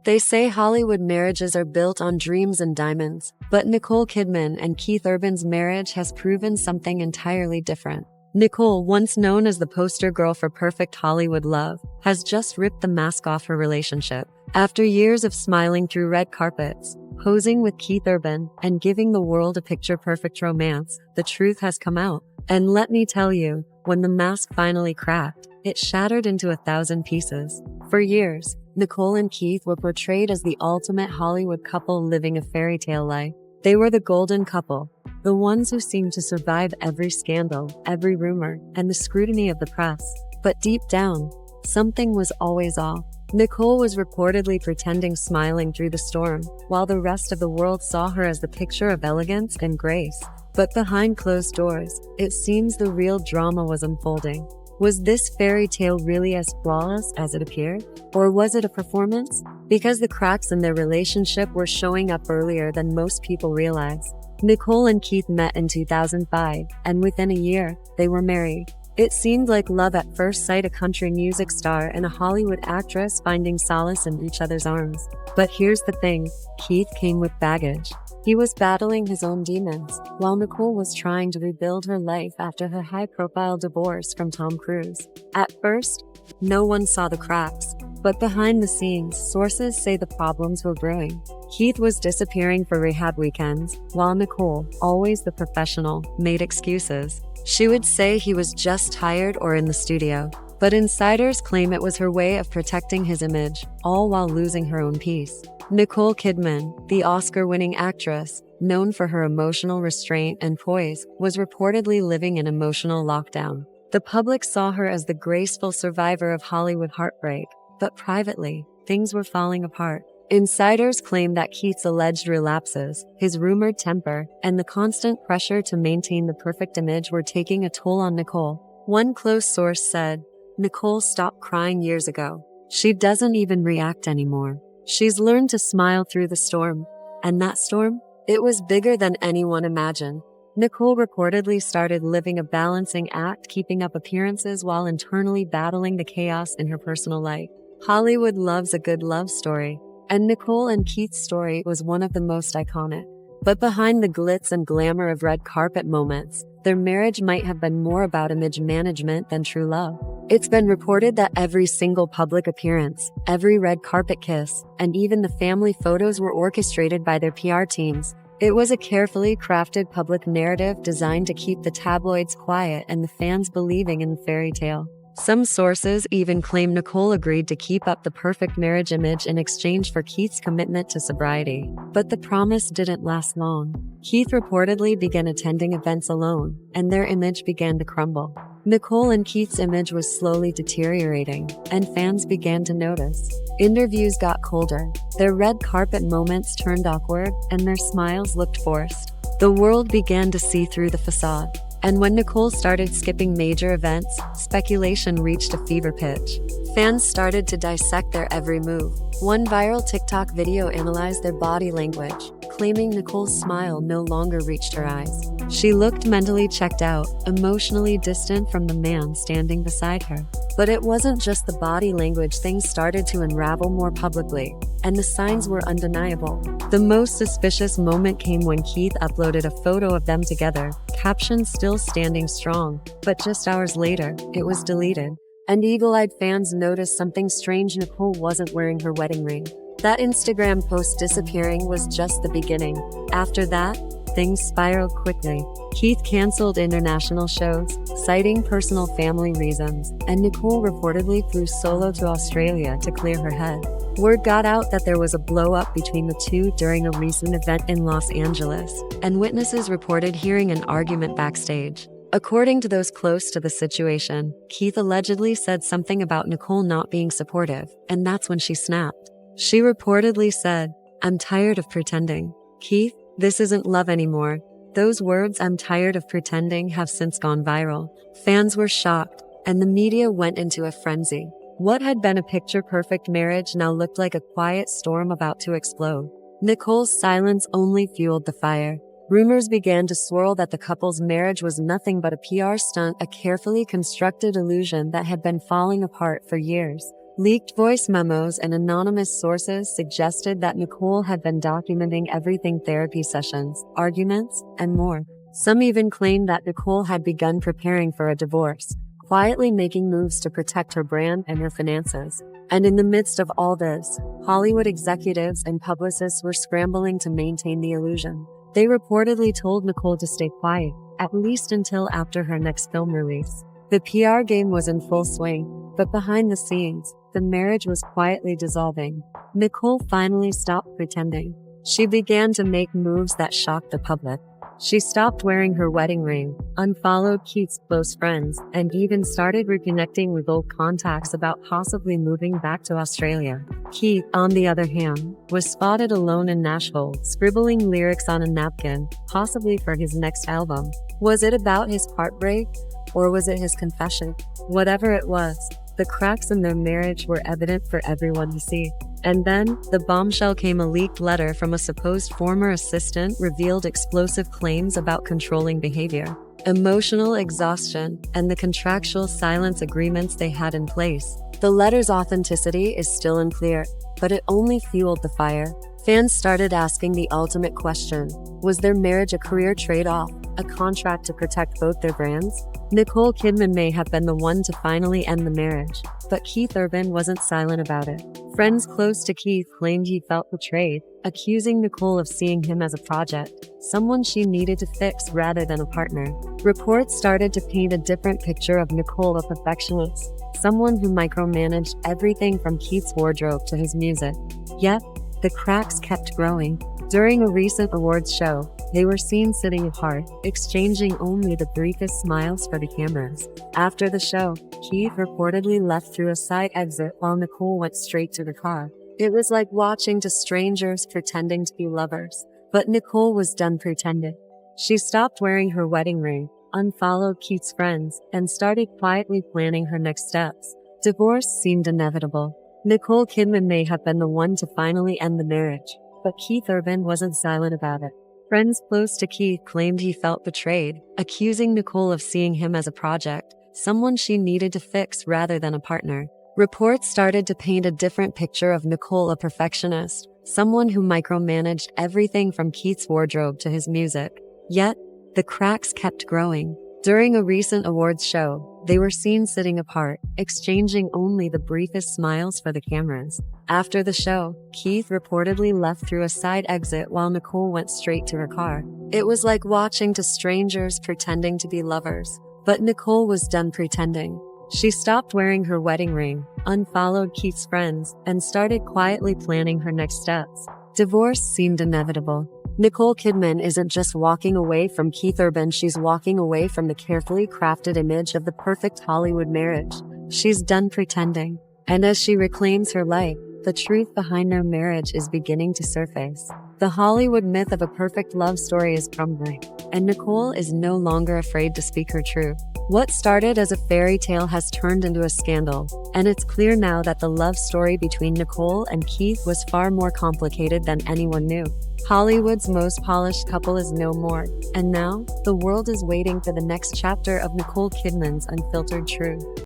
They say Hollywood marriages are built on dreams and diamonds, but Nicole Kidman and Keith Urban's marriage has proven something entirely different. Nicole, once known as the poster girl for perfect Hollywood love, has just ripped the mask off her relationship. After years of smiling through red carpets, posing with Keith Urban, and giving the world a picture-perfect romance, the truth has come out. And let me tell you, when the mask finally cracked, it shattered into 1,000 pieces. For years, Nicole and Keith were portrayed as the ultimate Hollywood couple living a fairy tale life. They were the golden couple, the ones who seemed to survive every scandal, every rumor, and the scrutiny of the press. But deep down, something was always off. Nicole was reportedly pretending smiling through the storm, while the rest of the world saw her as the picture of elegance and grace. But behind closed doors, it seems the real drama was unfolding. Was this fairy tale really as flawless as it appeared? Or was it a performance? Because the cracks in their relationship were showing up earlier than most people realized. Nicole and Keith met in 2005, and within a year, they were married. It seemed like love at first sight, a country music star and a Hollywood actress finding solace in each other's arms. But here's the thing, Keith came with baggage. He was battling his own demons, while Nicole was trying to rebuild her life after her high-profile divorce from Tom Cruise. At first, no one saw the cracks, but behind the scenes, sources say the problems were brewing. Keith was disappearing for rehab weekends, while Nicole, always the professional, made excuses. She would say he was just tired or in the studio, but insiders claim it was her way of protecting his image, all while losing her own peace. Nicole Kidman, the Oscar-winning actress, known for her emotional restraint and poise, was reportedly living in emotional lockdown. The public saw her as the graceful survivor of Hollywood heartbreak, but privately, things were falling apart. Insiders claim that Keith's alleged relapses, his rumored temper, and the constant pressure to maintain the perfect image were taking a toll on Nicole. One close source said, "Nicole stopped crying years ago. She doesn't even react anymore. She's learned to smile through the storm." And that storm? It was bigger than anyone imagined. Nicole reportedly started living a balancing act, keeping up appearances while internally battling the chaos in her personal life. Hollywood loves a good love story, and Nicole and Keith's story was one of the most iconic. But behind the glitz and glamour of red carpet moments, their marriage might have been more about image management than true love. It's been reported that every single public appearance, every red carpet kiss, and even the family photos were orchestrated by their PR teams. It was a carefully crafted public narrative designed to keep the tabloids quiet and the fans believing in the fairy tale. Some sources even claim Nicole agreed to keep up the perfect marriage image in exchange for Keith's commitment to sobriety. But the promise didn't last long. Keith reportedly began attending events alone, and their image began to crumble. Nicole and Keith's image was slowly deteriorating, and fans began to notice. Interviews got colder, their red carpet moments turned awkward, and their smiles looked forced. The world began to see through the facade. And when Nicole started skipping major events, speculation reached a fever pitch. Fans started to dissect their every move. One viral TikTok video analyzed their body language, claiming Nicole's smile no longer reached her eyes. She looked mentally checked out, emotionally distant from the man standing beside her. But it wasn't just the body language, things started to unravel more publicly, and the signs were undeniable. The most suspicious moment came when Keith uploaded a photo of them together, caption still standing strong, but just hours later, it was deleted. And eagle-eyed fans noticed something strange: Nicole wasn't wearing her wedding ring. That Instagram post disappearing was just the beginning. After that, things spiraled quickly. Keith canceled international shows, citing personal family reasons, and Nicole reportedly flew solo to Australia to clear her head. Word got out that there was a blow-up between the two during a recent event in Los Angeles, and witnesses reported hearing an argument backstage. According to those close to the situation, Keith allegedly said something about Nicole not being supportive, and that's when she snapped. She reportedly said, "I'm tired of pretending. Keith, this isn't love anymore." Those words, "I'm tired of pretending," have since gone viral. Fans were shocked, and the media went into a frenzy. What had been a picture-perfect marriage now looked like a quiet storm about to explode. Nicole's silence only fueled the fire. Rumors began to swirl that the couple's marriage was nothing but a PR stunt, a carefully constructed illusion that had been falling apart for years. Leaked voice memos and anonymous sources suggested that Nicole had been documenting everything: therapy sessions, arguments, and more. Some even claimed that Nicole had begun preparing for a divorce, quietly making moves to protect her brand and her finances. And in the midst of all this, Hollywood executives and publicists were scrambling to maintain the illusion. They reportedly told Nicole to stay quiet, at least until after her next film release. The PR game was in full swing, but behind the scenes, the marriage was quietly dissolving. Nicole finally stopped pretending. She began to make moves that shocked the public. She stopped wearing her wedding ring, unfollowed Keith's close friends, and even started reconnecting with old contacts about possibly moving back to Australia. Keith, on the other hand, was spotted alone in Nashville, scribbling lyrics on a napkin, possibly for his next album. Was it about his heartbreak, or was it his confession? Whatever it was, the cracks in their marriage were evident for everyone to see. And then, the bombshell came: a leaked letter from a supposed former assistant revealed explosive claims about controlling behavior, emotional exhaustion, and the contractual silence agreements they had in place. The letter's authenticity is still unclear, but it only fueled the fire. Fans started asking the ultimate question: was their marriage a career trade-off, a contract to protect both their brands? Nicole Kidman may have been the one to finally end the marriage, but Keith Urban wasn't silent about it. Friends close to Keith claimed he felt betrayed, accusing Nicole of seeing him as a project, someone she needed to fix rather than a partner. Reports started to paint a different picture of Nicole: a perfectionist, someone who micromanaged everything from Keith's wardrobe to his music. Yet, the cracks kept growing. During a recent awards show, they were seen sitting apart, exchanging only the briefest smiles for the cameras. After the show, Keith reportedly left through a side exit while Nicole went straight to the car. It was like watching two strangers pretending to be lovers. But Nicole was done pretending. She stopped wearing her wedding ring, unfollowed Keith's friends, and started quietly planning her next steps. Divorce seemed inevitable. Nicole Kidman may have been the one to finally end the marriage, but Keith Urban wasn't silent about it. Friends close to Keith claimed he felt betrayed, accusing Nicole of seeing him as a project, someone she needed to fix rather than a partner. Reports started to paint a different picture of Nicole: a perfectionist, someone who micromanaged everything from Keith's wardrobe to his music. Yet, the cracks kept growing. During a recent awards show, they were seen sitting apart, exchanging only the briefest smiles for the cameras. After the show, Keith reportedly left through a side exit while Nicole went straight to her car. It was like watching two strangers pretending to be lovers. But Nicole was done pretending. She stopped wearing her wedding ring, unfollowed Keith's friends, and started quietly planning her next steps. Divorce seemed inevitable. Nicole Kidman isn't just walking away from Keith Urban, she's walking away from the carefully crafted image of the perfect Hollywood marriage. She's done pretending. And as she reclaims her life, the truth behind their marriage is beginning to surface. The Hollywood myth of a perfect love story is crumbling, and Nicole is no longer afraid to speak her truth. What started as a fairy tale has turned into a scandal, and it's clear now that the love story between Nicole and Keith was far more complicated than anyone knew. Hollywood's most polished couple is no more, and now, the world is waiting for the next chapter of Nicole Kidman's unfiltered truth.